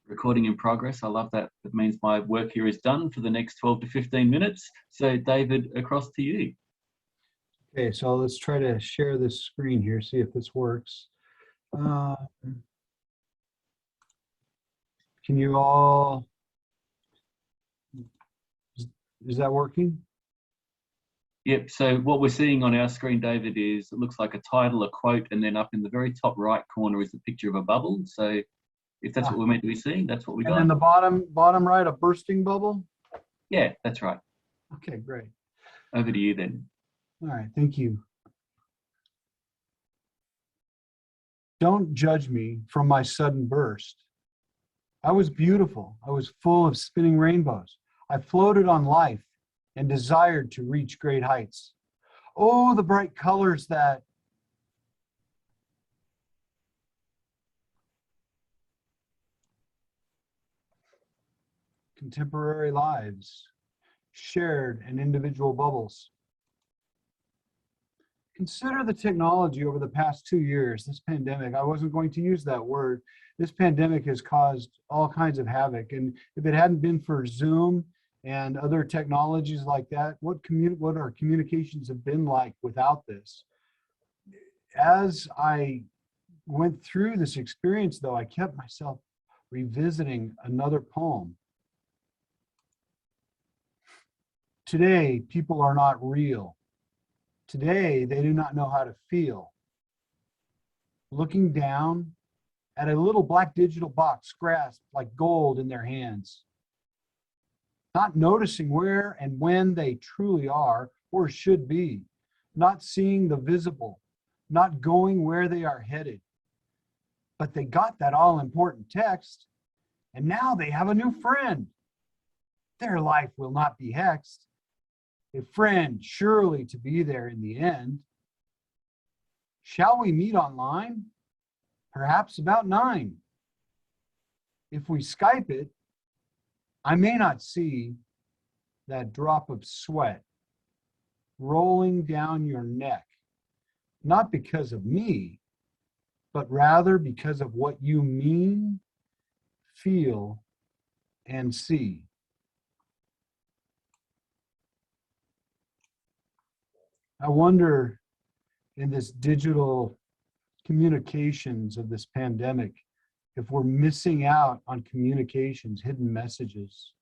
Recording in progress. I love that. That means my work here is done for the next 12 to 15 minutes. So David, across to you. Okay, so let's try to share this screen here, see if this works. Can you all, is that working? Yep, so what we're seeing on our screen, David, is it looks like a title, a quote, and then up in the very top right corner is a picture of a bubble. So if that's what we're meant to be seeing, that's what we got. And then the bottom right, a bursting bubble? Yeah, that's right. Okay, great. Over to you then. All right, thank you. Don't judge me from my sudden burst. I was beautiful. I was full of spinning rainbows. I floated on life and desired to reach great heights. Oh, the bright colors that contemporary lives shared in individual bubbles. Consider the technology over the past 2 years, this pandemic. I wasn't going to use that word. This pandemic has caused all kinds of havoc. And if it hadn't been for Zoom and other technologies like that, what our communications have been like without this? As I went through this experience, though, I kept myself revisiting another poem. Today, people are not real. Today, they do not know how to feel. Looking down at a little black digital box grasped like gold in their hands. Not noticing where and when they truly are or should be. Not seeing the visible. Not going where they are headed. But they got that all-important text, and now they have a new friend. Their life will not be hexed. A friend surely to be there in the end. Shall we meet online? Perhaps about 9. If we Skype it, I may not see that drop of sweat rolling down your neck, not because of me, but rather because of what you mean, feel, and see. I wonder, in this digital communications of this pandemic, if we're missing out on communications, hidden messages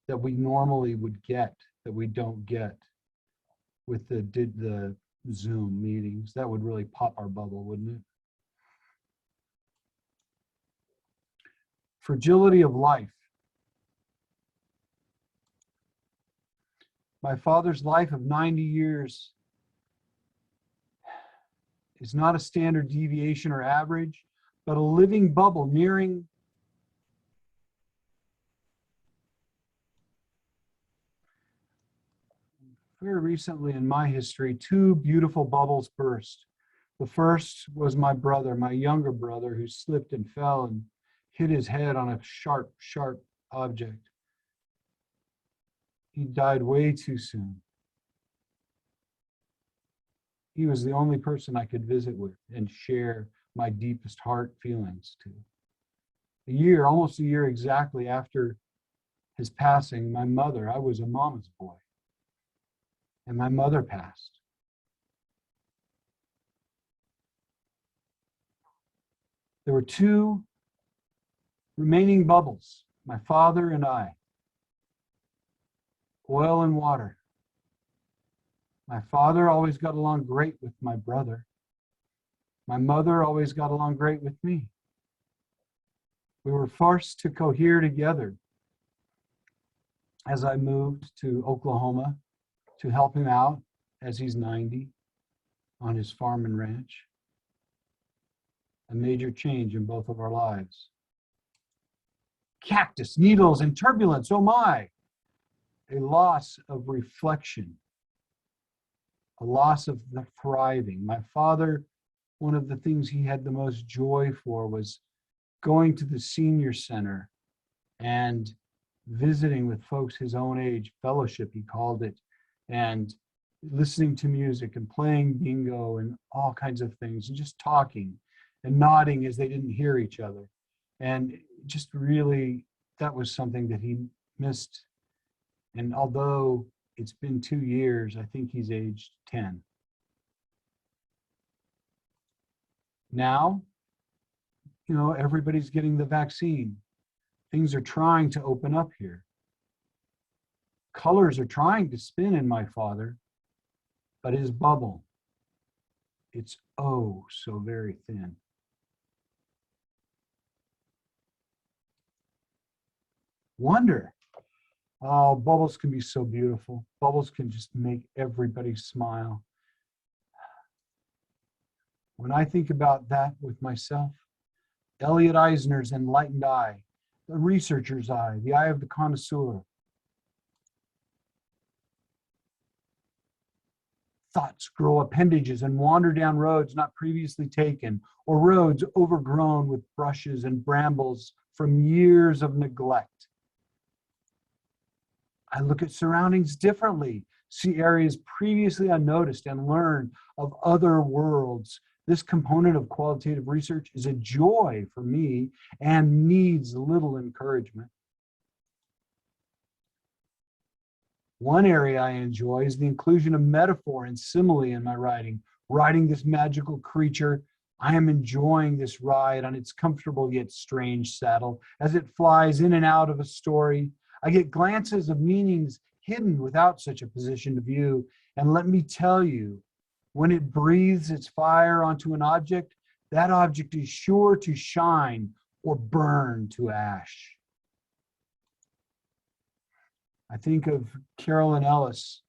that we normally would get, that we don't get with the Zoom meetings. That would really pop our bubble, wouldn't it? Fragility of life. My father's life of 90 years is not a standard deviation or average, but a living bubble nearing very recently in my history. 2 beautiful bubbles burst. The first was my brother, my younger brother, who slipped and fell and hit his head on a sharp, sharp object. He died way too soon. He was the only person I could visit with and share my deepest heart feelings to. Almost a year exactly after his passing, my mother, I was a mama's boy, and my mother passed. There were 2 remaining bubbles, my father and I. Oil and water. My father always got along great with my brother. My mother always got along great with me. We were forced to cohere together as I moved to Oklahoma to help him out as he's 90 on his farm and ranch. A major change in both of our lives. Cactus, needles, and turbulence, oh my! A loss of reflection, a loss of the thriving. My father, one of the things he had the most joy for was going to the senior center and visiting with folks his own age, fellowship he called it, and listening to music and playing bingo and all kinds of things, and just talking and nodding as they didn't hear each other. And just really, that was something that he missed. And although it's been 2 years, I think he's aged 10. Now, you know, everybody's getting the vaccine. Things are trying to open up here. Colors are trying to spin in my father, but his bubble, it's oh so very thin. Wonder. Oh, bubbles can be so beautiful. Bubbles can just make everybody smile. When I think about that with myself, Elliot Eisner's enlightened eye, the researcher's eye, the eye of the connoisseur. Thoughts grow appendages and wander down roads not previously taken, or roads overgrown with brushes and brambles from years of neglect. I look at surroundings differently, see areas previously unnoticed, and learn of other worlds. This component of qualitative research is a joy for me and needs little encouragement. One area I enjoy is the inclusion of metaphor and simile in my writing. Writing this magical creature, I am enjoying this ride on its comfortable yet strange saddle as it flies in and out of a story. I get glances of meanings hidden without such a position to view. And let me tell you, when it breathes its fire onto an object, that object is sure to shine or burn to ash. I think of Carolyn Ellis,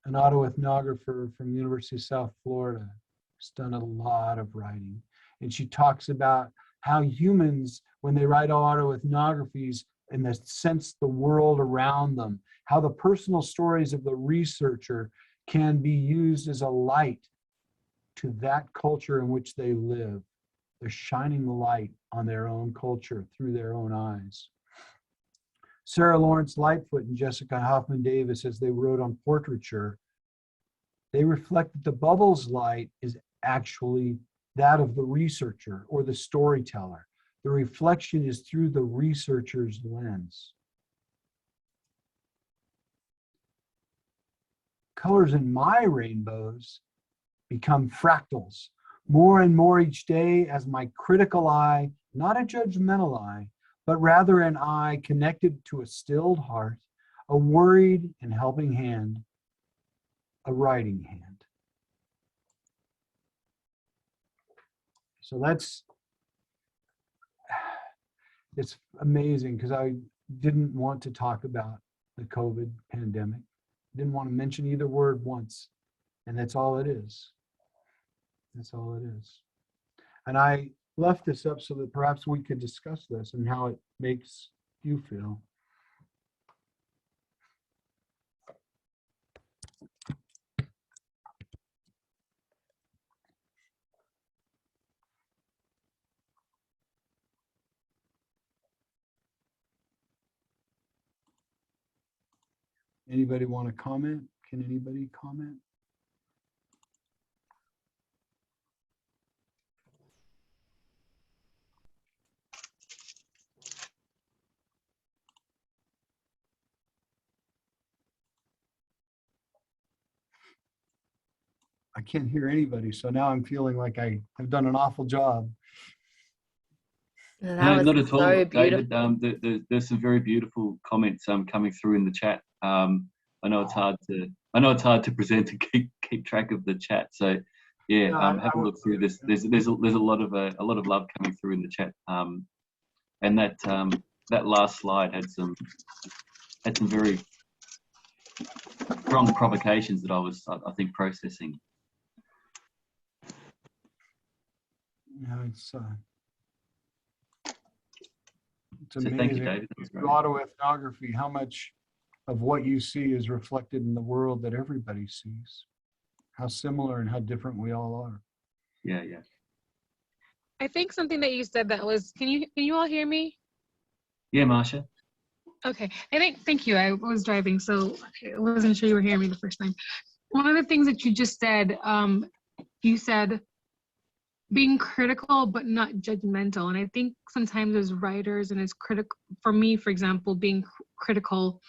an autoethnographer from the University of South Florida, who's done a lot of writing. And she talks about how humans, when they write autoethnographies, in the sense the world around them, how the personal stories of the researcher can be used as a light to that culture in which they live. They're shining the light on their own culture through their own eyes. Sarah Lawrence Lightfoot and Jessica Hoffman Davis, as they wrote on portraiture, they reflect that the bubble's light is actually that of the researcher or the storyteller. The reflection is through the researcher's lens. Colors in my rainbows become fractals, more and more each day as my critical eye, not a judgmental eye, but rather an eye connected to a stilled heart, a worried and helping hand, a writing hand. So it's amazing because I didn't want to talk about the COVID pandemic. Didn't want to mention either word once. And that's all it is. That's all it is. And I left this up so that perhaps we could discuss this and how it makes you feel. Anybody want to comment? Can anybody comment? I can't hear anybody, so now I'm feeling like I have done an awful job. No, not at all, so David. There's some very beautiful comments coming through in the chat. I know it's hard to present and keep track of the chat. So yeah, have a look through this. There's a lot of love coming through in the chat. And that last slide had some very strong provocations that I think processing. Yeah, it's so amazing. Thank you, David. Autoethnography, how much of what you see is reflected in the world that everybody sees. How similar and how different we all are. Yeah, yeah. I think something that you said that was, can you all hear me? Yeah, Marsha. Okay, thank you. I was driving, so I wasn't sure you were hearing me the first time. One of the things that you just said, you said being critical but not judgmental. And I think sometimes as writers and as critical, for me, for example, being critical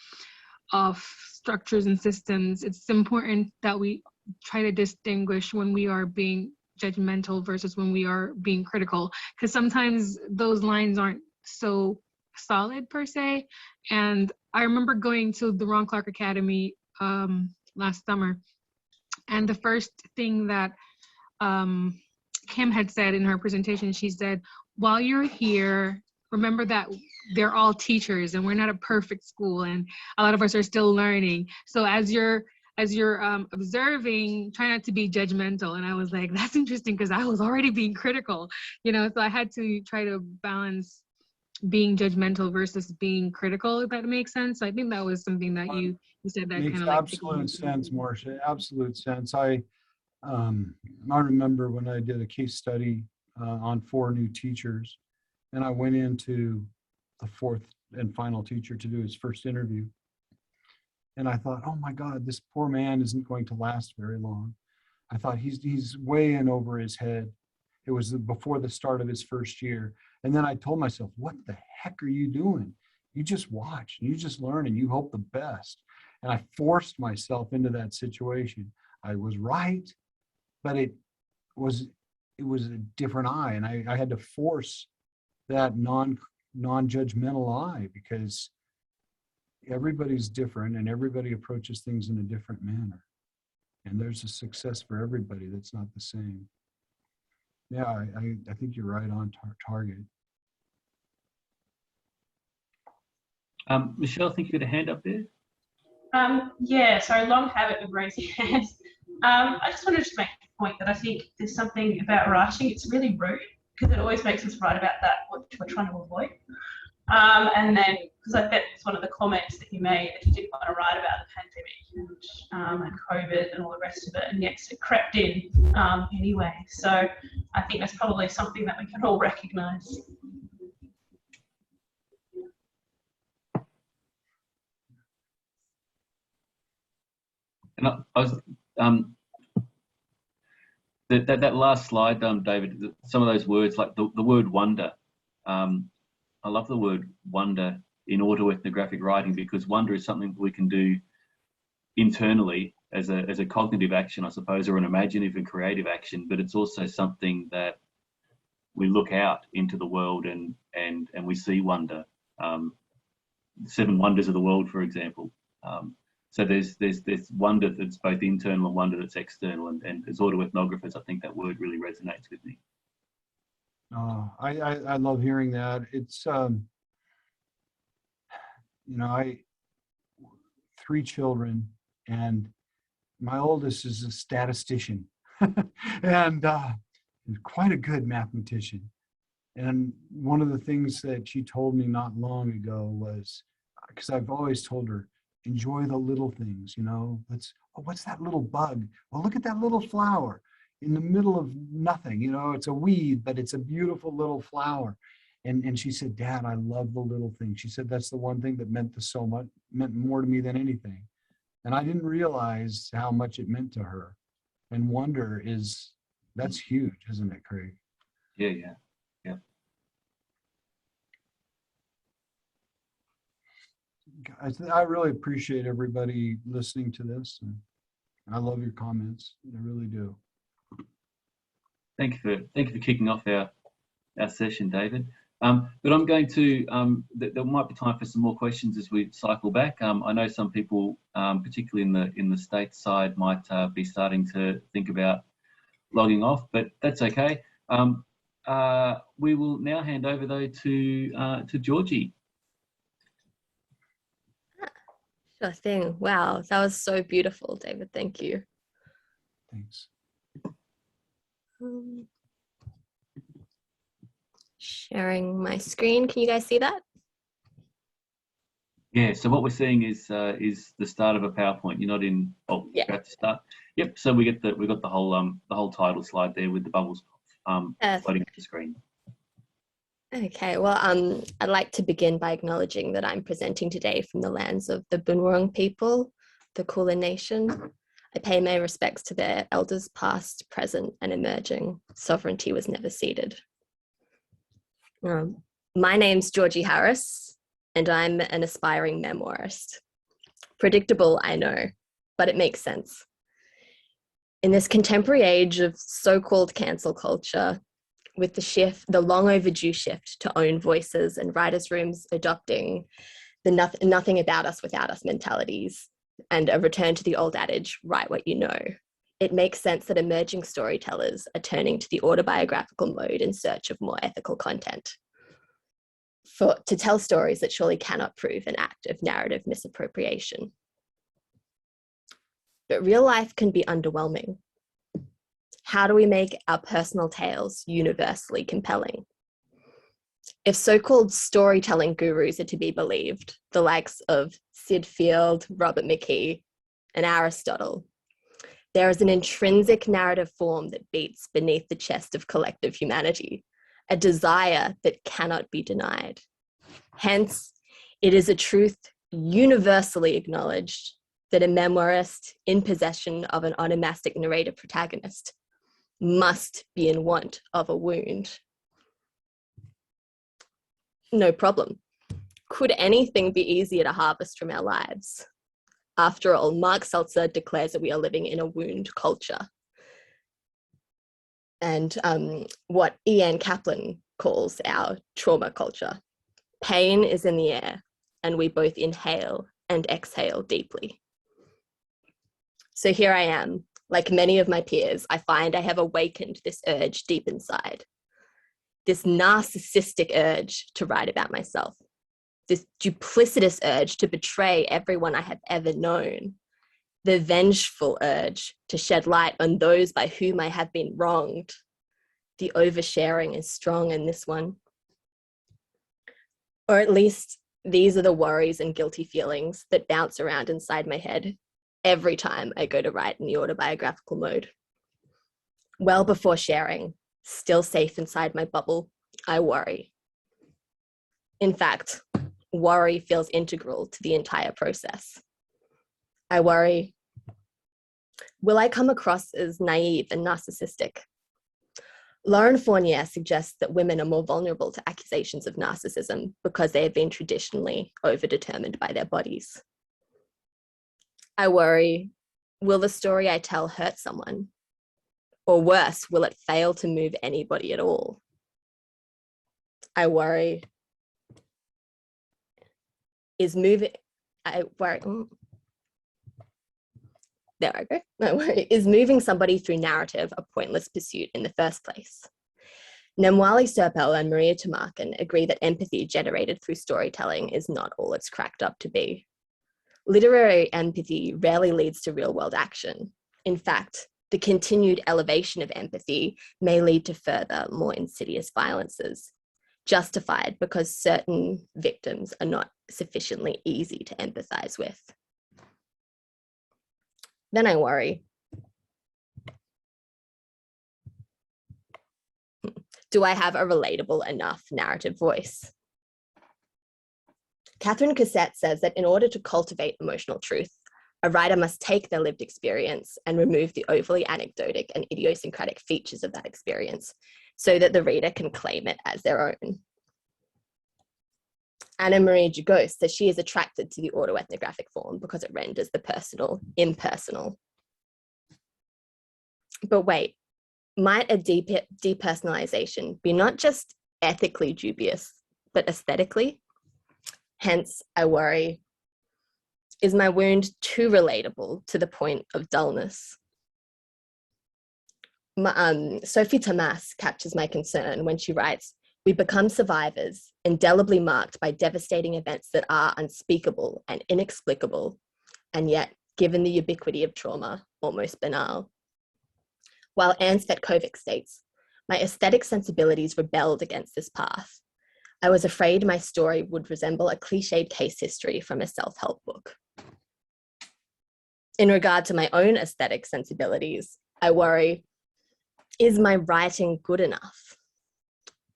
of structures and systems, it's important that we try to distinguish when we are being judgmental versus when we are being critical, because sometimes those lines aren't so solid per se. And I remember going to the Ron Clark Academy last summer, and the first thing that Kim had said in her presentation, she said, while you're here, remember that they're all teachers and we're not a perfect school, and a lot of us are still learning. So as you're observing, try not to be judgmental. And I was like, that's interesting, because I was already being critical, so I had to try to balance being judgmental versus being critical, if that makes sense. So I think that was something that you said that makes kind of like absolute sense, Marcia. Absolute sense. I remember when I did a case study on 4 new teachers, and I went into the 4th and final teacher to do his first interview. And I thought, oh my God, this poor man isn't going to last very long. I thought he's way in over his head. It was before the start of his first year. And then I told myself, what the heck are you doing? You just watch, and you just learn, and you hope the best. And I forced myself into that situation. I was right, but it was a different eye. And I had to force that non-judgmental eye, because everybody's different and everybody approaches things in a different manner. And there's a success for everybody that's not the same. Yeah, I think you're right on target. Michelle, I think you had a hand up there. Yeah, sorry, long habit of raising hands. I just wanted to make a point that I think there's something about writing, it's really rude, because it always makes us write about that what we're trying to avoid. And then, because I bet it's one of the comments that you made, that you didn't want to write about the pandemic and COVID and all the rest of it, and yet it crept in anyway. So I think that's probably something that we can all recognise. And I was that last slide, David. Some of those words, like the word wonder. I love the word wonder in autoethnographic writing, because wonder is something that we can do internally as a cognitive action, I suppose, or an imaginative and creative action. But it's also something that we look out into the world and we see wonder. 7 wonders of the world, for example. So there's wonder that's both internal and wonder that's external. And as autoethnographers, I think that word really resonates with me. I love hearing that. It's, I 3 children, and my oldest is a statistician and quite a good mathematician. And one of the things that she told me not long ago was, because I've always told her, enjoy the little things, what's that little bug? Well, look at that little flower in the middle of nothing, it's a weed, but it's a beautiful little flower. And she said, Dad, I love the little things. She said, that's the one thing that meant more to me than anything. And I didn't realize how much it meant to her. And wonder that's huge, isn't it, Craig? Yeah. I really appreciate everybody listening to this. And I love your comments. I really do. Thank you for kicking off our session, David. But I'm going to, there might be time for some more questions as we cycle back. I know some people, particularly in the States side, might be starting to think about logging off, but that's okay. We will now hand over though to Georgie. Sure thing. Wow, that was so beautiful, David. Thank you. Thanks. Sharing my screen. Can you guys see that? Yeah. So what we're seeing is the start of a PowerPoint. You're not in. Oh, yeah. About to start. Yep. So we got the whole title slide there with the bubbles floating up the screen. Okay. Well, I'd like to begin by acknowledging that I'm presenting today from the lands of the Bunurong people, the Kulin Nation. I pay my respects to their elders past, present, and emerging. Sovereignty was never ceded. My name's Georgie Harris, and I'm an aspiring memoirist. Predictable, I know, but it makes sense. In this contemporary age of so-called cancel culture, with the long overdue shift to own voices and writers' rooms adopting the nothing about us without us mentalities, and a return to the old adage, write what you know, it makes sense that emerging storytellers are turning to the autobiographical mode in search of more ethical content to tell stories that surely cannot prove an act of narrative misappropriation. But real life can be underwhelming. How do we make our personal tales universally compelling? If so-called storytelling gurus are to be believed, the likes of Sid Field, Robert McKee, and Aristotle, there is an intrinsic narrative form that beats beneath the chest of collective humanity, a desire that cannot be denied. Hence, it is a truth universally acknowledged that a memoirist in possession of an onomastic narrator protagonist must be in want of a wound. No problem. Could anything be easier to harvest from our lives? After all, Mark Seltzer declares that we are living in a wound culture. And what Ian Kaplan calls our trauma culture. Pain is in the air, and we both inhale and exhale deeply. So here I am. Like many of my peers, I find I have awakened this urge deep inside. This narcissistic urge to write about myself. This duplicitous urge to betray everyone I have ever known. The vengeful urge to shed light on those by whom I have been wronged. The oversharing is strong in this one. Or at least these are the worries and guilty feelings that bounce around inside my head every time I go to write in the autobiographical mode. Well before sharing, still safe inside my bubble, I worry. In fact, worry feels integral to the entire process. I worry, will I come across as naive and narcissistic? Lauren Fournier suggests that women are more vulnerable to accusations of narcissism because they have been traditionally overdetermined by their bodies. I worry, will the story I tell hurt someone? Or worse, will it fail to move anybody at all? I worry, is moving somebody through narrative a pointless pursuit in the first place? Nemwali Serpel and Maria Tamarkin agree that empathy generated through storytelling is not all it's cracked up to be. Literary empathy rarely leads to real-world action. In fact, the continued elevation of empathy may lead to further, more insidious violences, justified because certain victims are not sufficiently easy to empathize with. Then I worry, do I have a relatable enough narrative voice? Catherine Cassette says that in order to cultivate emotional truth, a writer must take their lived experience and remove the overly anecdotic and idiosyncratic features of that experience so that the reader can claim it as their own. Anna Marie Jugos says she is attracted to the autoethnographic form because it renders the personal impersonal. But wait, might a depersonalization be not just ethically dubious, but aesthetically? Hence, I worry, is my wound too relatable to the point of dullness? Sophie Thomas captures my concern when she writes, we become survivors, indelibly marked by devastating events that are unspeakable and inexplicable, and yet, given the ubiquity of trauma, almost banal. While Anne Svetkovic states, my aesthetic sensibilities rebelled against this path. I was afraid my story would resemble a cliched case history from a self-help book. In regard to my own aesthetic sensibilities, I worry, is my writing good enough?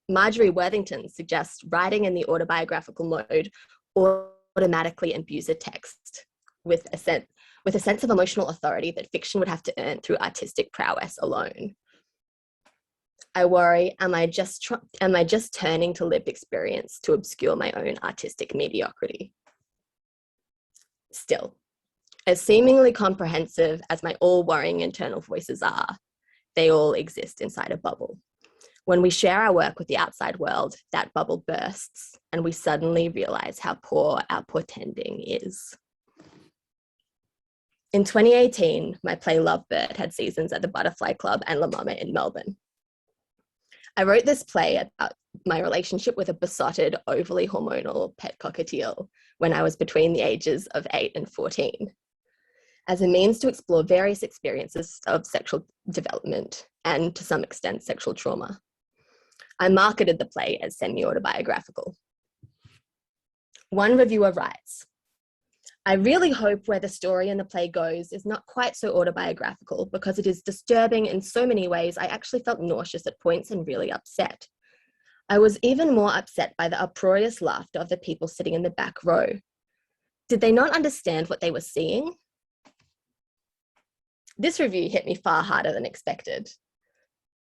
Marjorie Worthington suggests writing in the autobiographical mode automatically imbues a text with with a sense of emotional authority that fiction would have to earn through artistic prowess alone. I worry, am I just turning to lived experience to obscure my own artistic mediocrity? Still, as seemingly comprehensive as my all-worrying internal voices are, they all exist inside a bubble. When we share our work with the outside world, that bubble bursts, and we suddenly realize how poor our portending is. In 2018, my play Lovebird had seasons at the Butterfly Club and La Mama in Melbourne. I wrote this play about my relationship with a besotted, overly hormonal pet cockatiel when I was between the ages of 8 and 14, as a means to explore various experiences of sexual development and, to some extent, sexual trauma. I marketed the play as semi-autobiographical. One reviewer writes, I really hope where the story in the play goes is not quite so autobiographical because it is disturbing in so many ways I actually felt nauseous at points and really upset. I was even more upset by the uproarious laughter of the people sitting in the back row. Did they not understand what they were seeing? This review hit me far harder than expected.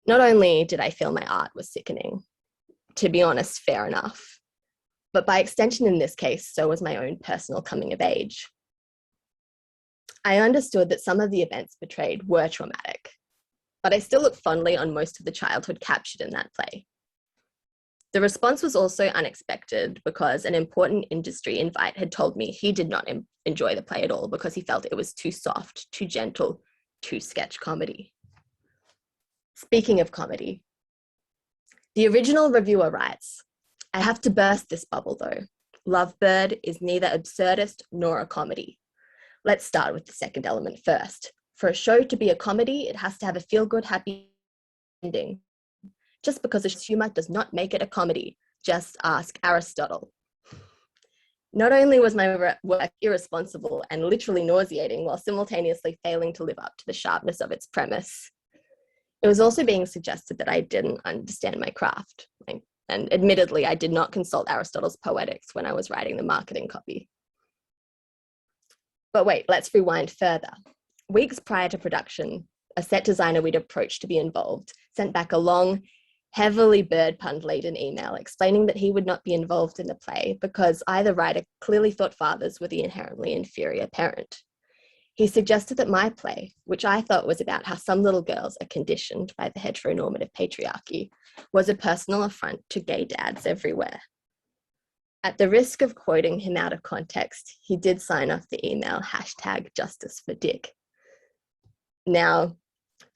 Not only did I feel my art was sickening, to be honest, fair enough, but by extension in this case, so was my own personal coming of age. I understood that some of the events portrayed were traumatic, but I still look fondly on most of the childhood captured in that play. The response was also unexpected because an important industry invite had told me he did not enjoy the play at all because he felt it was too soft, too gentle, too sketch comedy. Speaking of comedy, the original reviewer writes, I have to burst this bubble though. Lovebird is neither absurdist nor a comedy. Let's start with the second element first. For a show to be a comedy, it has to have a feel-good, happy ending. Just because its humor does not make it a comedy. Just ask Aristotle. Not only was my work irresponsible and literally nauseating while simultaneously failing to live up to the sharpness of its premise, it was also being suggested that I didn't understand my craft. And admittedly, I did not consult Aristotle's Poetics when I was writing the marketing copy. But wait, let's rewind further. Weeks prior to production, a set designer we'd approached to be involved sent back a long, heavily bird pun-laden email explaining that he would not be involved in the play because either writer clearly thought fathers were the inherently inferior parent. He suggested that my play, which I thought was about how some little girls are conditioned by the heteronormative patriarchy, was a personal affront to gay dads everywhere. At the risk of quoting him out of context, he did sign off the email #JusticeForDick. Now,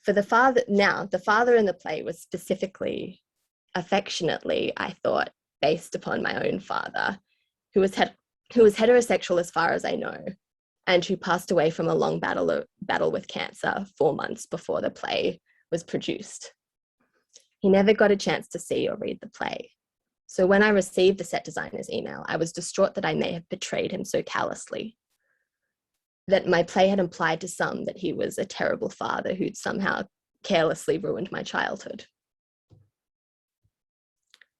the father in the play was specifically, affectionately, I thought, based upon my own father, who was heterosexual as far as I know, and who passed away from a long battle with cancer 4 months before the play was produced. He never got a chance to see or read the play. So when I received the set designer's email, I was distraught that I may have betrayed him so callously, that my play had implied to some that he was a terrible father who'd somehow carelessly ruined my childhood.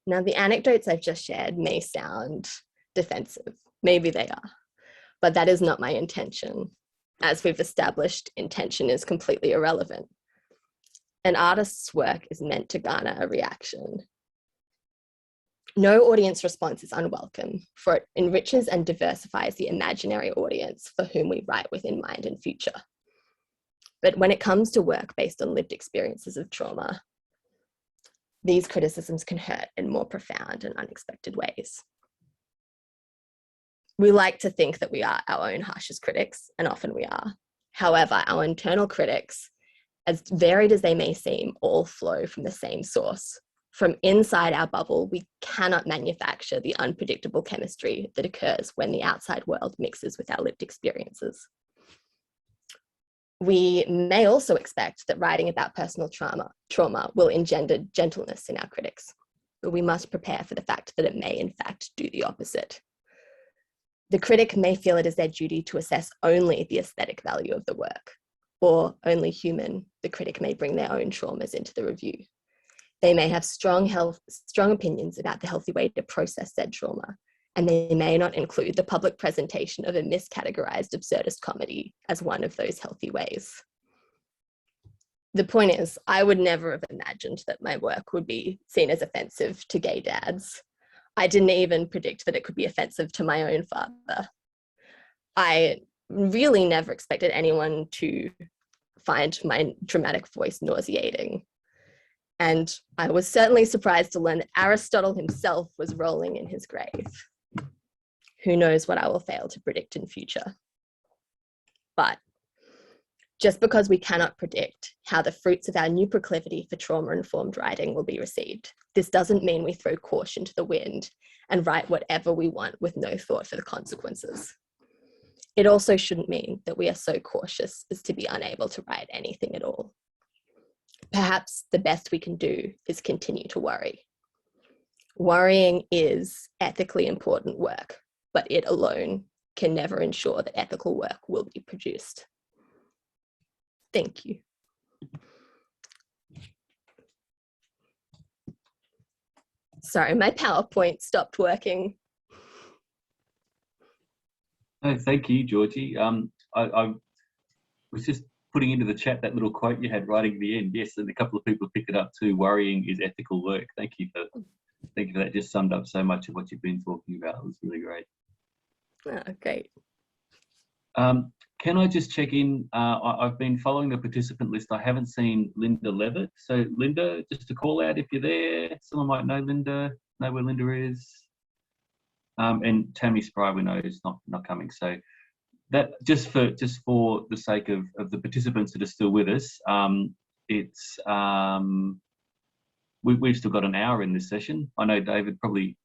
Now, the anecdotes I've just shared may sound defensive. Maybe they are. But that is not my intention. As we've established, intention is completely irrelevant. An artist's work is meant to garner a reaction. No audience response is unwelcome, for it enriches and diversifies the imaginary audience for whom we write with in mind and future. But when it comes to work based on lived experiences of trauma, these criticisms can hurt in more profound and unexpected ways. We like to think that we are our own harshest critics, and often we are. However, our internal critics, as varied as they may seem, all flow from the same source. From inside our bubble, we cannot manufacture the unpredictable chemistry that occurs when the outside world mixes with our lived experiences. We may also expect that writing about personal trauma will engender gentleness in our critics, but we must prepare for the fact that it may in fact do the opposite. The critic may feel it is their duty to assess only the aesthetic value of the work, or only human. The critic may bring their own traumas into the review. They may have strong opinions about the healthy way to process said trauma, and they may not include the public presentation of a miscategorized absurdist comedy as one of those healthy ways. The point is, I would never have imagined that my work would be seen as offensive to gay dads. I didn't even predict that it could be offensive to my own father. I really never expected anyone to find my dramatic voice nauseating. And I was certainly surprised to learn that Aristotle himself was rolling in his grave. Who knows what I will fail to predict in future. But just because we cannot predict how the fruits of our new proclivity for trauma-informed writing will be received, this doesn't mean we throw caution to the wind and write whatever we want with no thought for the consequences. It also shouldn't mean that we are so cautious as to be unable to write anything at all. Perhaps the best we can do is continue to worry. Worrying is ethically important work, but it alone can never ensure that ethical work will be produced. Thank you. Sorry, my PowerPoint stopped working. No, thank you, Georgie. I was just putting into the chat that little quote you had right at the end. Yes, and a couple of people picked it up too. Worrying is ethical work. Thank you for that. Just summed up so much of what you've been talking about. It was really great. Oh, great. Can I just check in? I've been following the participant list. I haven't seen Linda Levitt. So Linda, just to call out if you're there. Someone might know Linda, know where Linda is. And Tami Spry, we know, is not coming. So that just for the sake of the participants that are still with us, we've still got an hour in this session. I know David probably,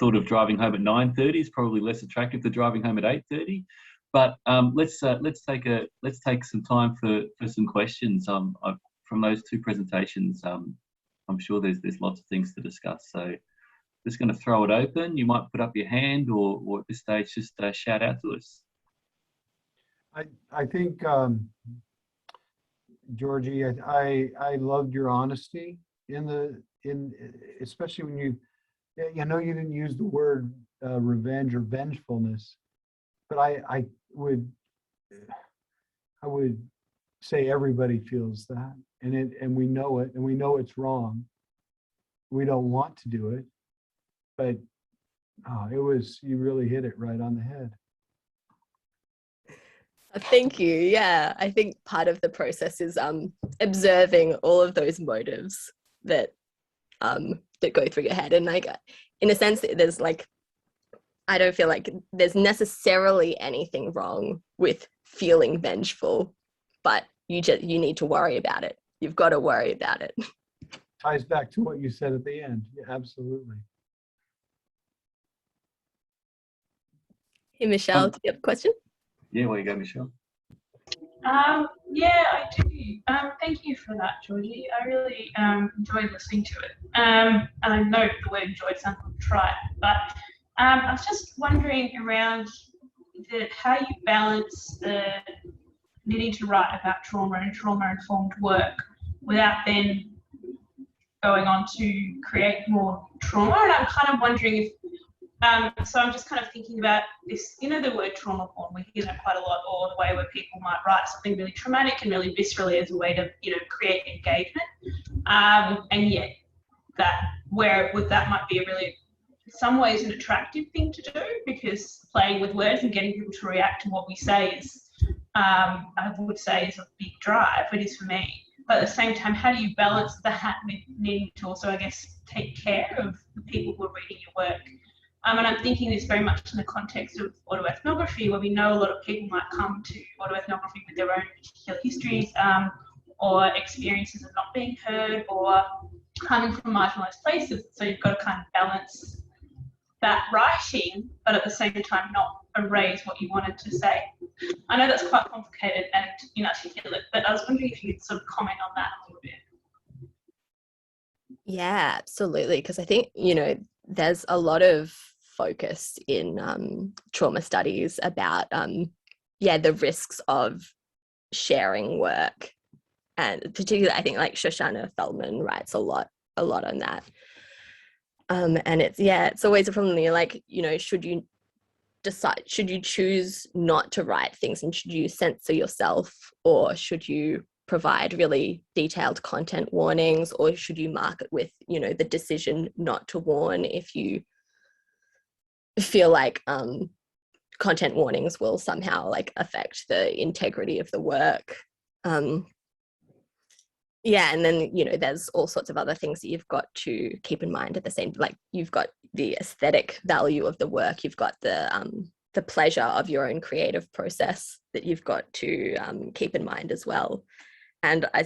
thought of driving home at 9:30 is probably less attractive than driving home at 8:30. But let's take some time for some questions from those two presentations. I'm sure there's lots of things to discuss. So just going to throw it open. You might put up your hand or at this stage just shout out to us. I think, Georgie, I loved your honesty especially when you didn't use the word revenge or vengefulness, but I would say everybody feels that, and we know it, and we know it's wrong. We don't want to do it, but you really hit it right on the head. Thank you. Yeah, I think part of the process is observing all of those motives that go through your head, and in a sense, I don't feel like there's necessarily anything wrong with feeling vengeful, but you need to worry about it. You've got to worry about it. Ties back to what you said at the end. Yeah, absolutely. Hey, Michelle, do you have a question? Yeah, where you go, Michelle? Yeah, I do. Thank you for that, Georgie. I really enjoyed listening to it. And I know the word enjoyed sounds like trite, but I was just wondering around how you balance the needing to write about trauma and trauma-informed work without then going on to create more trauma. And I'm kind of wondering if so I'm just kind of thinking about this, the word trauma porn, we hear that quite a lot, or the way where people might write something really traumatic and really viscerally as a way to, create engagement. And yet that might be in some ways an attractive thing to do, because playing with words and getting people to react to what we say is, I would say, is a big drive. It is for me. But at the same time, how do you balance that with needing to also, I guess, take care of the people who are reading your work? And I'm thinking this very much in the context of autoethnography, where we know a lot of people might come to autoethnography with their own particular histories or experiences of not being heard or coming from marginalised places. So you've got to kind of balance that writing, but at the same time not erase what you wanted to say. I know that's quite complicated and inarticulate, but I was wondering if you could sort of comment on that a little bit. Yeah, absolutely. Because I think, there's a lot of focus in trauma studies about the risks of sharing work, and particularly I think like Shoshana Feldman writes a lot on that. And it's always a problem. You're like, you know, should you choose not to write things, and should you censor yourself, or should you provide really detailed content warnings, or should you mark it with, you know, the decision not to warn if you feel like content warnings will somehow like affect the integrity of the work. Yeah, and then, you know, there's all sorts of other things that you've got to keep in mind at the same, like you've got the aesthetic value of the work, you've got the pleasure of your own creative process that you've got to keep in mind as well. And I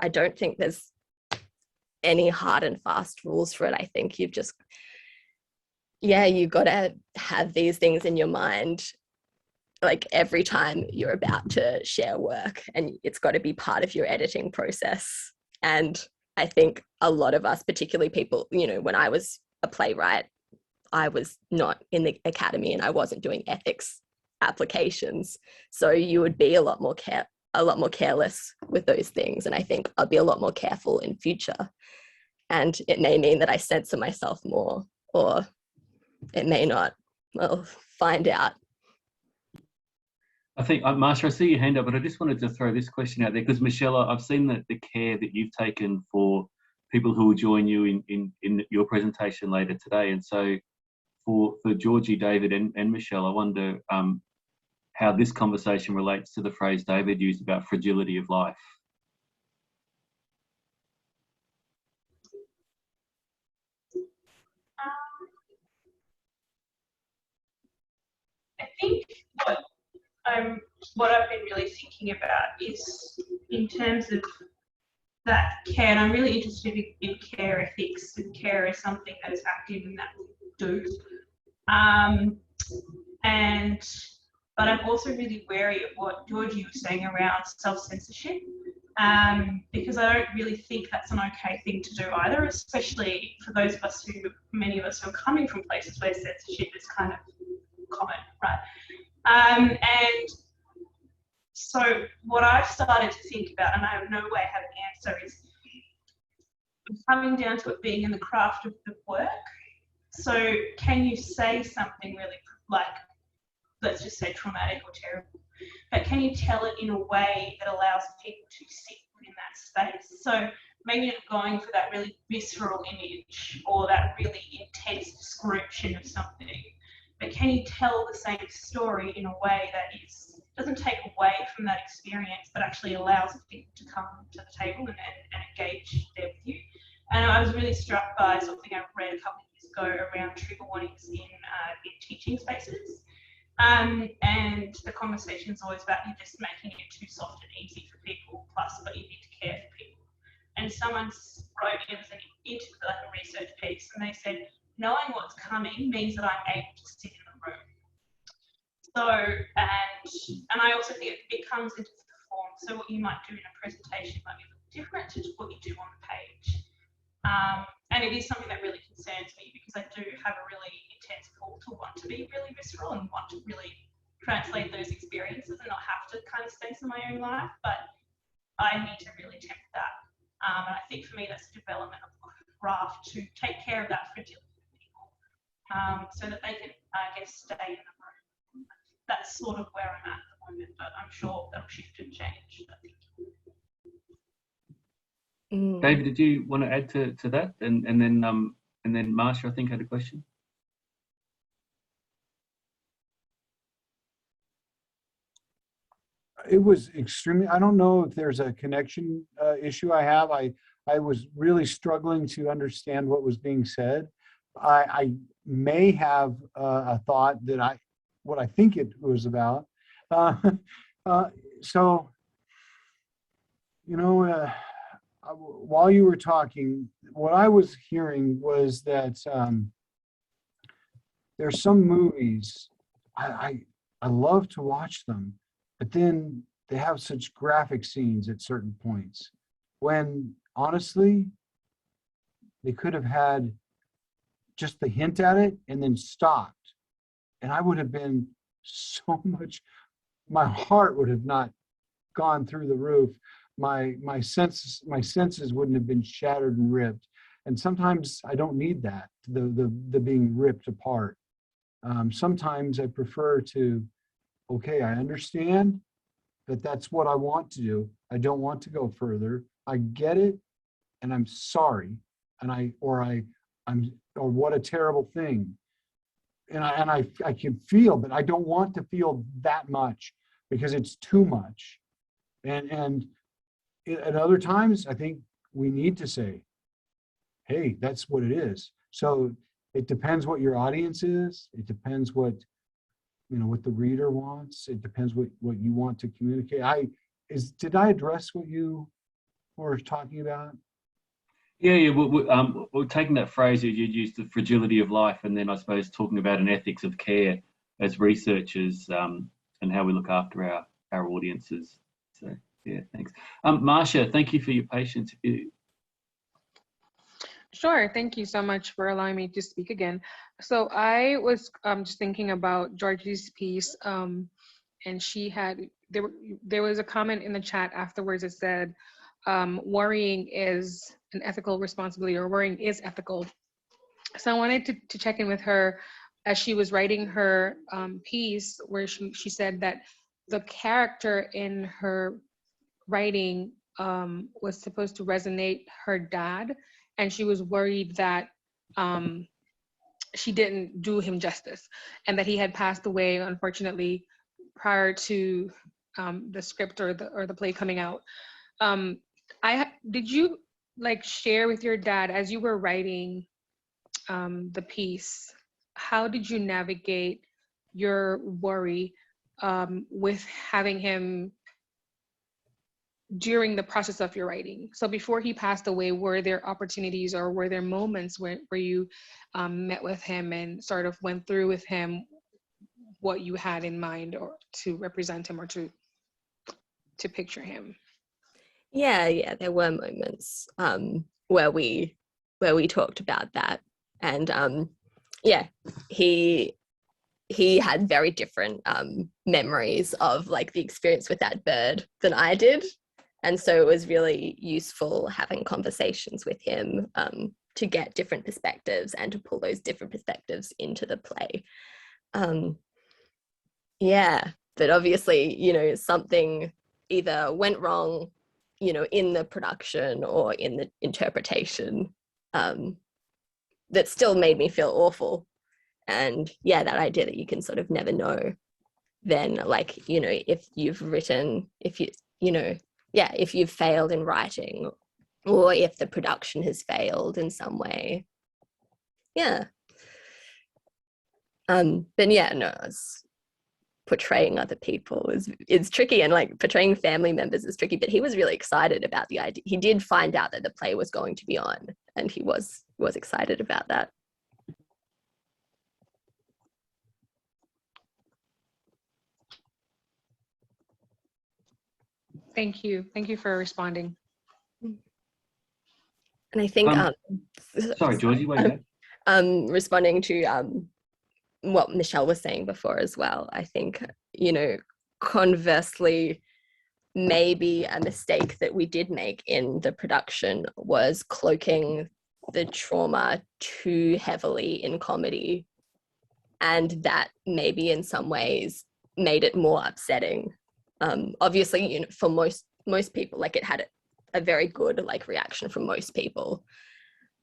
don't think there's any hard and fast rules for it. I think you've just, you've got to have these things in your mind like every time you're about to share work, and it's got to be part of your editing process. And I think a lot of us, particularly people, you know, when I was a playwright, I was not in the academy and I wasn't doing ethics applications, so you would be a lot more careless with those things. And I think I'll be a lot more careful in future, and it may mean that I censor myself more, or it may not. We'll find out. I think, Marsha, I see your hand up, but I just wanted to throw this question out there, because Michelle, I've seen the care that you've taken for people who will join you in your presentation later today. And so for Georgie, David and Michelle, I wonder how this conversation relates to the phrase David used about fragility of life. I think what I've been really thinking about is in terms of that care, and I'm really interested in care ethics, and care is something that is active in that we do. But I'm also really wary of what Georgie was saying around self-censorship, because I don't really think that's an okay thing to do either, especially for those of us many of us who are coming from places where censorship is kind of common, right? And so what I've started to think about, and I have no way I have an answer, is coming down to it being in the craft of the work. So can you say something really, like, let's just say traumatic or terrible, but can you tell it in a way that allows people to sit within that space? So maybe not going for that really visceral image or that really intense description of something, but can you tell the same story in a way that doesn't take away from that experience, but actually allows people to come to the table and engage there with you? And I was really struck by something I read a couple of years ago around trigger warnings in teaching spaces. And the conversation is always about you just making it too soft and easy for people, but you need to care for people. And someone wrote, it was like a research piece, and they said, knowing what's coming means that I'm able to sit in the room. So, and I also think it comes into the form. So what you might do in a presentation might be a little different to what you do on the page. And it is something that really concerns me, because I do have a really intense pull to want to be really visceral and want to really translate those experiences and not have to kind of censor my own life, but I need to really temper that. And I think for me that's a development of craft to take care of that fragility of people, so that they can, I guess, stay in the room. That's sort of where I'm at the moment, but I'm sure that'll shift and change, I think. David, did you want to add to that? And then Marsha, I think, had a question. It was extremely, I don't know if there's a connection issue I have. I was really struggling to understand what was being said. I may have a thought that what I think it was about. So, you know, while you were talking, what I was hearing was that there's some movies, I love to watch them, but then they have such graphic scenes at certain points when honestly, they could have had just the hint at it and then stopped. And I would have been so much, my heart would have not gone through the roof. My senses wouldn't have been shattered and ripped. And sometimes I don't need that, the being ripped apart. Sometimes I prefer to, okay, I understand that that's what I want to do. I don't want to go further. I get it, and I'm sorry. And or what a terrible thing. And I can feel, but I don't want to feel that much because it's too much. And at other times, I think we need to say, hey, that's what it is. So it depends what your audience is. It depends what, what the reader wants. It depends what you want to communicate. Did I address what you were talking about? Yeah. We're taking that phrase you used, the fragility of life, and then I suppose talking about an ethics of care as researchers, and how we look after our audiences. So yeah, thanks. Marcia, thank you for your patience. Sure. Thank you so much for allowing me to speak again. So I was just thinking about Georgie's piece, and there was a comment in the chat afterwards that said, worrying is an ethical responsibility, or worrying is ethical. So I wanted to check in with her as she was writing her piece, where she said that the character in her writing was supposed to resonate her dad, and she was worried that she didn't do him justice, and that he had passed away, unfortunately, prior to the script or the play coming out. Did you share with your dad as you were writing the piece, how did you navigate your worry with having him during the process of your writing? So before he passed away, were there opportunities or were there moments where you met with him and sort of went through with him what you had in mind, or to represent him, or to picture him? Yeah, there were moments where we talked about that, and he had very different memories of the experience with that bird than I did. And so it was really useful having conversations with him to get different perspectives and to pull those different perspectives into the play. But obviously, something either went wrong, in the production or in the interpretation, that still made me feel awful. And that idea that you can sort of never know then, if you've failed in writing, or if the production has failed in some way. It's portraying other people is tricky, and portraying family members is tricky, but he was really excited about the idea. He did find out that the play was going to be on, and he was excited about that. Thank you for responding. And I think sorry, Georgie, wait. Responding to what Michelle was saying before as well, I think, conversely, maybe a mistake that we did make in the production was cloaking the trauma too heavily in comedy, and that maybe in some ways made it more upsetting. Obviously, for most people, it had a very good reaction from most people,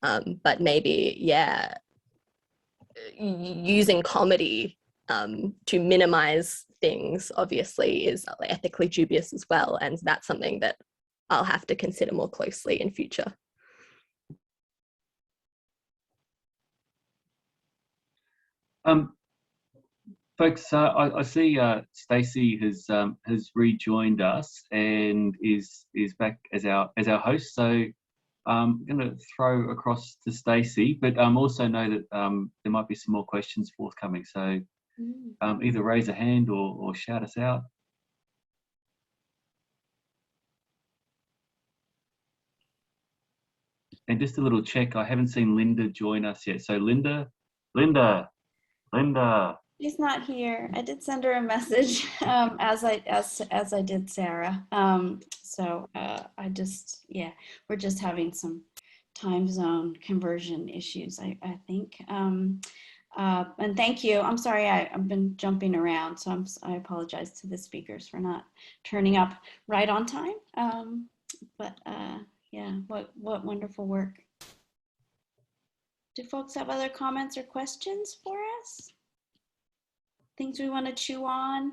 but maybe using comedy to minimize things obviously is ethically dubious as well, and that's something that I'll have to consider more closely in future. Folks, I see Stacey has rejoined us and is back as our host. So I'm going to throw across to Stacey, but also know that there might be some more questions forthcoming. So either raise a hand or shout us out. And just a little check, I haven't seen Linda join us yet. So Linda. She's not here. I did send her a message as I did Sarah. We're just having some time zone conversion issues, I think. And thank you. I'm sorry, I've been jumping around, so I apologize to the speakers for not turning up right on time. But yeah, what wonderful work. Do folks have other comments or questions for us? Things we want to chew on?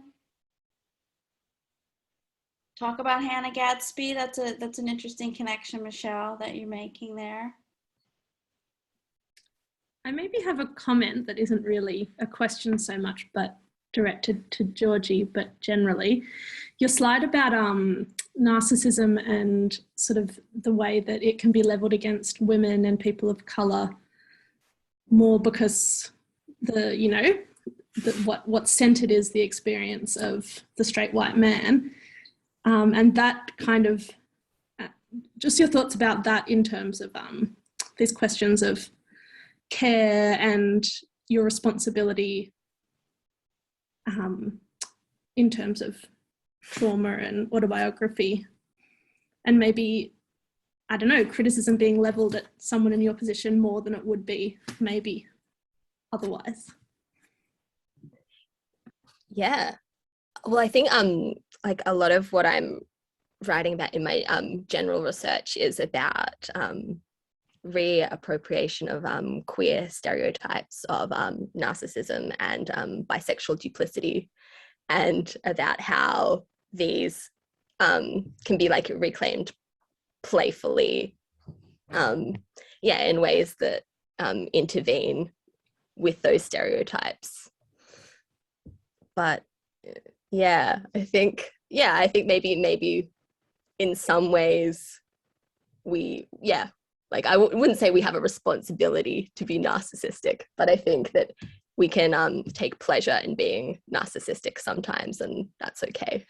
Talk about Hannah Gadsby. That's an interesting connection, Michelle, that you're making there. I maybe have a comment that isn't really a question so much, but directed to Georgie, but generally. Your slide about narcissism and sort of the way that it can be leveled against women and people of colour more because what's centred is the experience of the straight white man. And that kind of, just your thoughts about that in terms of these questions of care and your responsibility in terms of trauma and autobiography, and maybe, I don't know, criticism being levelled at someone in your position more than it would be maybe otherwise. Yeah. Well, I think like a lot of what I'm writing about in my general research is about reappropriation of queer stereotypes of narcissism and bisexual duplicity, and about how these can be like reclaimed playfully, in ways that intervene with those stereotypes. But yeah, I think maybe in some ways I wouldn't say we have a responsibility to be narcissistic, but I think that we can take pleasure in being narcissistic sometimes, and that's okay.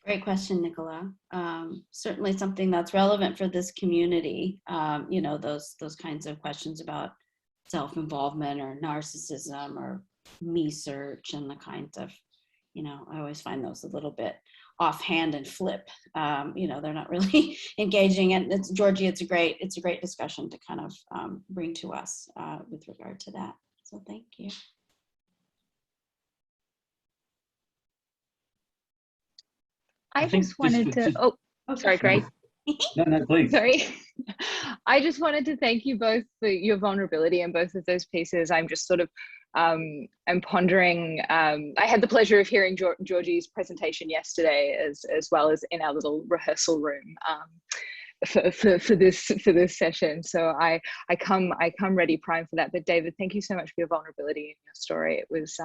Great question, Nicola. Certainly something that's relevant for this community. Those kinds of questions about self-involvement or narcissism or me search and the kinds of, I always find those a little bit offhand and flip. They're not really engaging. And Georgie, it's a great discussion to kind of bring to us with regard to that. So thank you. I just wanted to, sorry, Grace. No, please. Sorry. I just wanted to thank you both for your vulnerability in both of those pieces. I'm just sort of, I'm pondering, I had the pleasure of hearing Georgie's presentation yesterday as well as in our little rehearsal room for this session. So I come ready primed for that. But David, thank you so much for your vulnerability in your story. It was,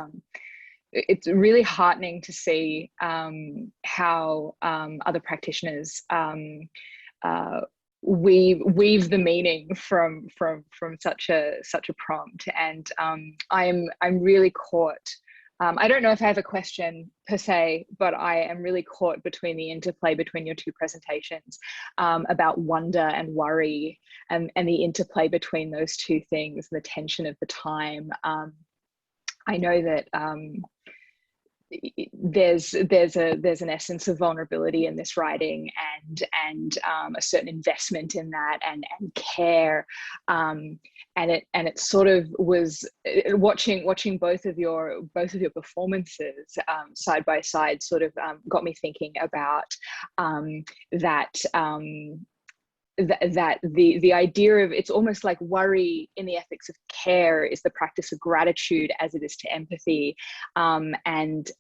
it's really heartening to see how other practitioners weave the meaning from such a prompt, and I'm really caught. I don't know if I have a question per se, but I am really caught between the interplay between your two presentations about wonder and worry, and the interplay between those two things, the tension of the time. I know that there's an essence of vulnerability in this writing, and a certain investment in that and care, and it sort of was watching both of your performances side by side sort of got me thinking about that the idea of, it's almost like worry in the ethics of care is the practice of gratitude as it is to empathy, and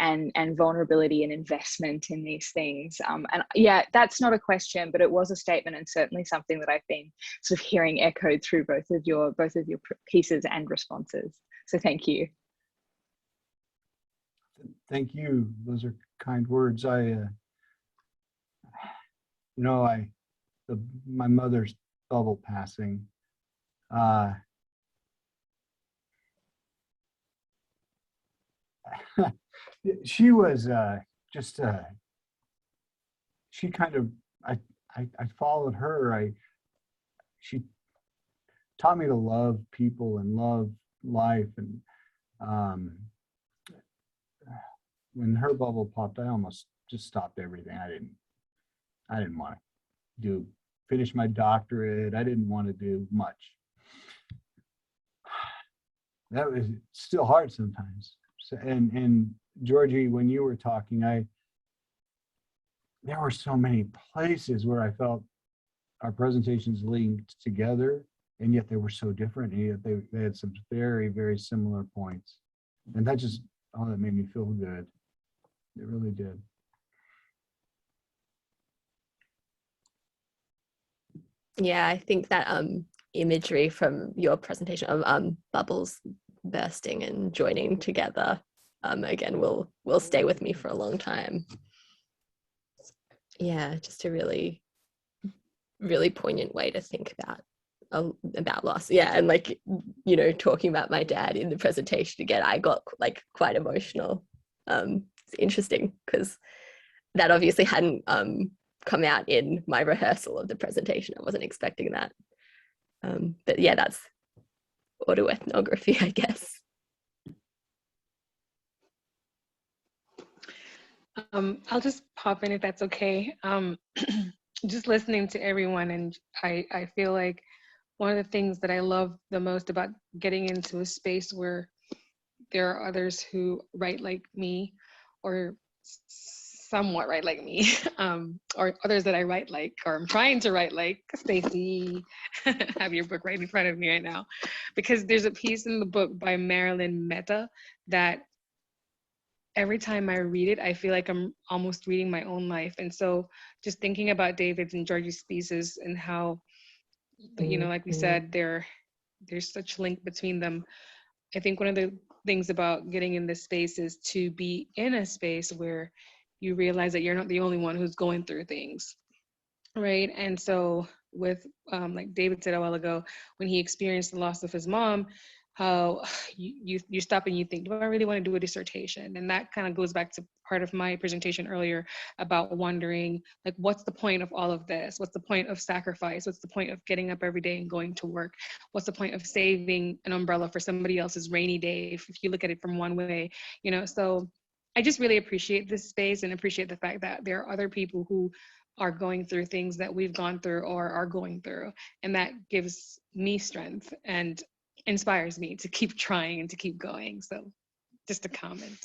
vulnerability and investment in these things. And yeah, that's not a question, but it was a statement, and certainly something that I've been sort of hearing echoed through both of your pieces and responses. So thank you. Thank you. Those are kind words. My mother's bubble passing. She was she kind of, I followed her. She taught me to love people and love life, and when her bubble popped, I almost just stopped everything. I didn't want to finish my doctorate. I didn't want to do much. That was still hard sometimes. So, and Georgie, when you were talking, there were so many places where I felt our presentations linked together, and yet they were so different, and yet they had some very, very similar points. And that just, that made me feel good. It really did. Yeah, I think that imagery from your presentation of bubbles bursting and joining together, again, will stay with me for a long time. Yeah, just a really, really poignant way to think about loss. Yeah, and like, you know, talking about my dad in the presentation again, I got like quite emotional. It's interesting because that obviously hadn't come out in my rehearsal of the presentation. I wasn't expecting that. But yeah, that's autoethnography, I guess. I'll just pop in if that's okay. Just listening to everyone, and I feel like one of the things that I love the most about getting into a space where there are others who write like me, or somewhat write like me, or others that I write like, or I'm trying to write like. Stacy, have your book right in front of me right now, because there's a piece in the book by Marilyn Mehta that every time I read it, I feel like I'm almost reading my own life. And so just thinking about David's and Georgie's pieces and how, you know, like we said, there's such link between them. I think one of the things about getting in this space is to be in a space where you realize that you're not the only one who's going through things, right? And so with, like David said a while ago, when he experienced the loss of his mom, how you stop and you think, do I really want to do a dissertation? And that kind of goes back to part of my presentation earlier about wondering, like, what's the point of all of this? What's the point of sacrifice? What's the point of getting up every day and going to work? What's the point of saving an umbrella for somebody else's rainy day, if you look at it from one way, you know? So I just really appreciate this space and appreciate the fact that there are other people who are going through things that we've gone through or are going through. And that gives me strength and inspires me to keep trying and to keep going. So just a comment.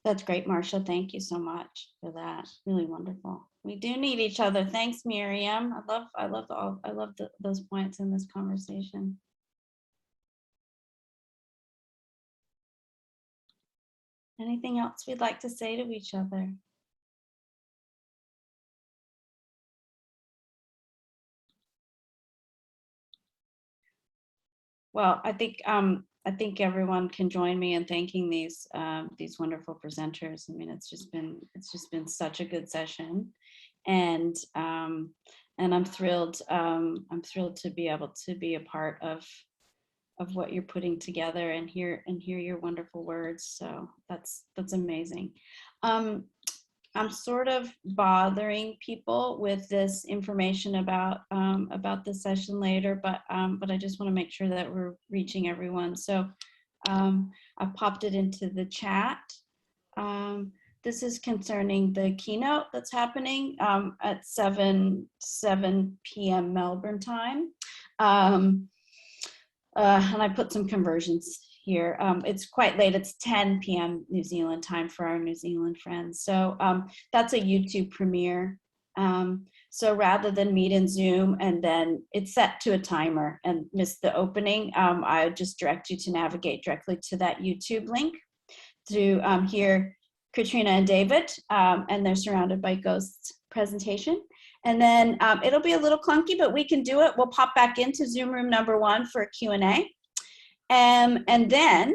That's great, Marcia. Thank you so much for that. Really wonderful. We do need each other. Thanks, Miriam. I love those points in this conversation. Anything else we'd like to say to each other? Well, I think everyone can join me in thanking these wonderful presenters. I mean, it's just been such a good session, and I'm thrilled to be able to be a part of what you're putting together and hear your wonderful words. So that's amazing. I'm sort of bothering people with this information about this session later, but I just want to make sure that we're reaching everyone. So I popped it into the chat. This is concerning the keynote that's happening at 7 p.m. Melbourne time. And I put some conversions here. It's quite late. It's 10 p.m. New Zealand time for our New Zealand friends. So that's a YouTube premiere. So rather than meet in Zoom and then it's set to a timer and miss the opening, I just direct you to navigate directly to that YouTube link to hear Katrina and David, and they're surrounded by ghosts presentation. And then it'll be a little clunky, but we can do it. We'll pop back into Zoom room number 1 for a Q&A. And then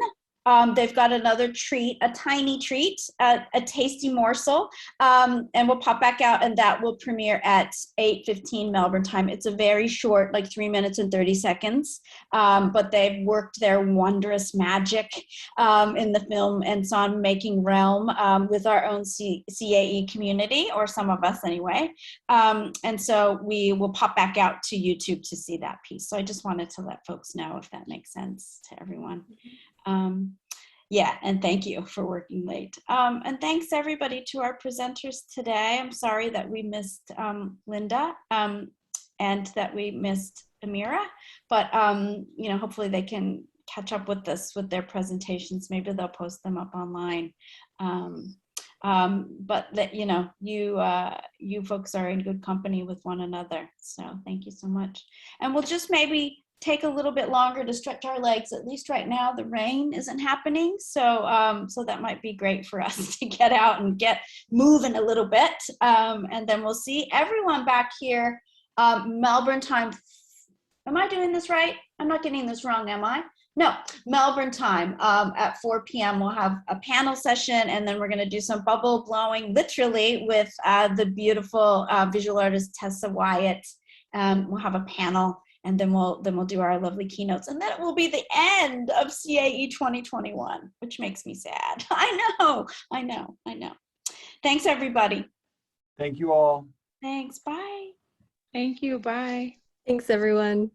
they've got another treat, a tiny treat, a tasty morsel, and we'll pop back out, and that will premiere at 8:15 Melbourne time. It's a very short, like 3 minutes and 30 seconds, but they've worked their wondrous magic in the film and song making realm with our own CAE community, or some of us anyway. And so we will pop back out to YouTube to see that piece. So I just wanted to let folks know, if that makes sense to everyone. Yeah, and thank you for working late. And thanks everybody to our presenters today. I'm sorry that we missed Linda and that we missed Amira, but you know, hopefully they can catch up with us with their presentations. Maybe they'll post them up online. But that, you know, you folks are in good company with one another. So thank you so much. And we'll just maybe take a little bit longer to stretch our legs. At least right now the rain isn't happening, so so that might be great for us to get out and get moving a little bit, and then we'll see everyone back here Melbourne time. Am I doing this right? I'm not getting this wrong, am I? No, Melbourne time at 4 p.m. we'll have a panel session, and then we're going to do some bubble blowing, literally, with the beautiful visual artist Tessa Wyatt. We'll have a panel, and then we'll do our lovely keynotes, and then it will be the end of CAE 2021, which makes me sad. I know. Thanks, everybody. Thank you all. Thanks. Bye. Thank you. Bye. Thanks, everyone.